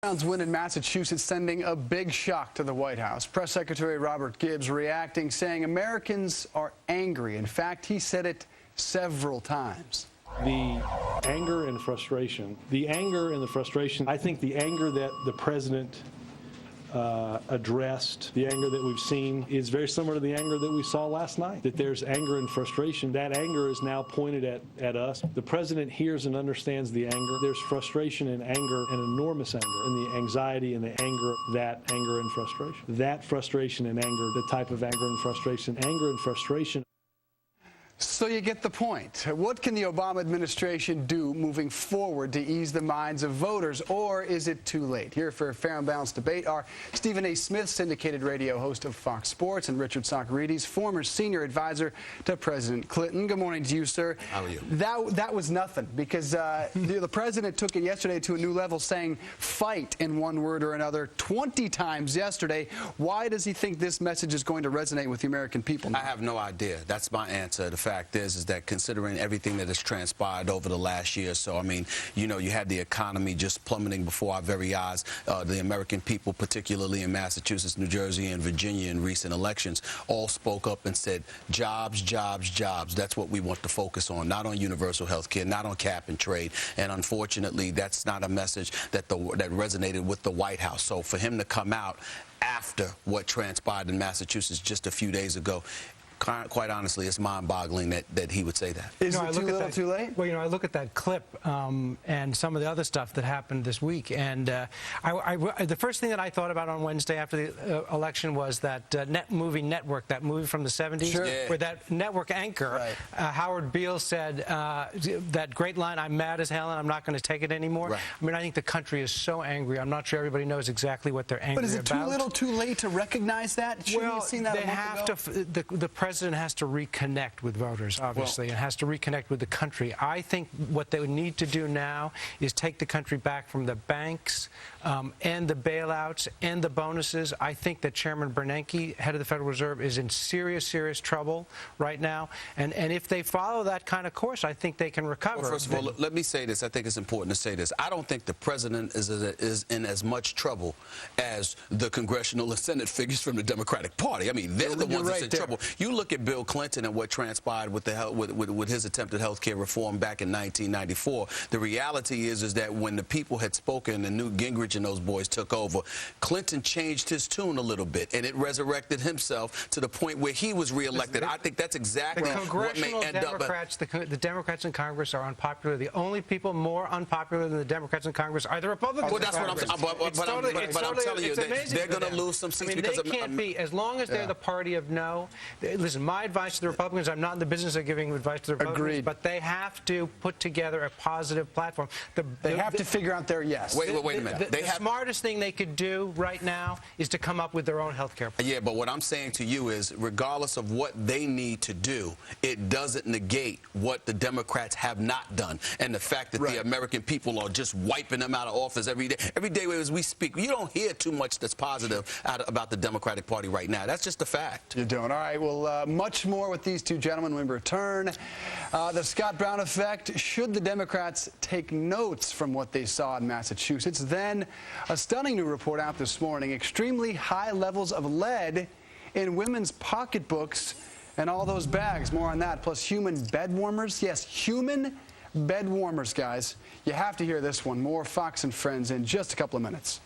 Brown's win in Massachusetts sending a big shock to the White House. Press Secretary Robert Gibbs reacting, saying Americans are angry. In fact, he said it several times. The anger and frustration, I think the anger that the president addressed, the anger that we've seen is very similar to the anger that we saw last night, that there's anger and frustration. That anger is now pointed at us. The president hears and understands the anger. There's frustration and anger, and enormous anger, and the anxiety and the anger, that anger and frustration. That frustration and anger, the type of anger and frustration. So you get the point. What can the Obama administration do moving forward to ease the minds of voters, or is it too late? Here for a fair and balanced debate are Stephen A. Smith, syndicated radio host of Fox Sports, and Richard Socarides, former senior advisor to President Clinton. Good morning to you, sir. How are you? That was nothing, because the president took it yesterday to a new level, saying fight in one word or another 20 times yesterday. Why does he think this message is going to resonate with the American people now? I have no idea. That's my answer. The fact is that considering everything that has transpired over the last year or so, I mean, you know, you had the economy just plummeting before our very eyes. The American people, particularly in Massachusetts, New Jersey, and Virginia in recent elections, all spoke up and said, jobs, jobs, jobs. That's what we want to focus on, not on universal health care, not on cap and trade. And unfortunately, that's not a message that resonated with the White House. So for him to come out after what transpired in Massachusetts just a few days ago, quite honestly, it's mind-boggling that he would say that. Is it too little, too late? Well, you know, I look at that clip and some of the other stuff that happened this week, and the first thing that I thought about on Wednesday after the election was that movie Network, that movie from the 70s, sure. where that network anchor, right. Howard Beale, said that great line, "I'm mad as hell and I'm not going to take it anymore." Right. I mean, I think the country is so angry. I'm not sure everybody knows exactly what they're angry about. But is it too little, too late to recognize that? Shouldn't you have seen that they have to. The president has to reconnect with voters, obviously, and has to reconnect with the country. I think what they would need to do now is take the country back from the banks and the bailouts and the bonuses. I think that Chairman Bernanke, head of the Federal Reserve, is in serious, serious trouble right now. And if they follow that kind of course, I think they can recover. Well, first of all, let me say this. I think it's important to say this. I don't think the president is in as much trouble as the congressional and Senate figures from the Democratic Party. I mean, they're the ones that's in trouble. You look at Bill Clinton and what transpired with his attempted health care reform back in 1994. The reality is that when the people had spoken and Newt Gingrich and those boys took over, Clinton changed his tune a little bit, and it resurrected himself to the point where he was reelected. I think that's exactly what may end up. The Democrats in Congress are unpopular. The only people more unpopular than the Democrats in Congress are the Republicans. Well, that's what I'm saying. But I'm telling you, they're going to lose some seats. I mean, they can't be, as long as they're the party of no. Listen, my advice to the Republicans, I'm not in the business of giving advice to the Republicans, agreed, but they have to put together a positive platform. They have to figure out their yes. Wait a minute. The smartest thing they could do right now is to come up with their own health care plan. Yeah, but what I'm saying to you is, regardless of what they need to do, it doesn't negate what the Democrats have not done. And the fact that the American people are just wiping them out of office every day. Every day as we speak, you don't hear too much that's positive about the Democratic Party right now. That's just a fact. You don't. All right, well, much more with these two gentlemen when we return. The Scott Brown effect. Should the Democrats take notes from what they saw in Massachusetts? Then a stunning new report out this morning. Extremely high levels of lead in women's pocketbooks and all those bags. More on that. Plus human bed warmers. Yes, human bed warmers, guys. You have to hear this one. More Fox and Friends in just a couple of minutes.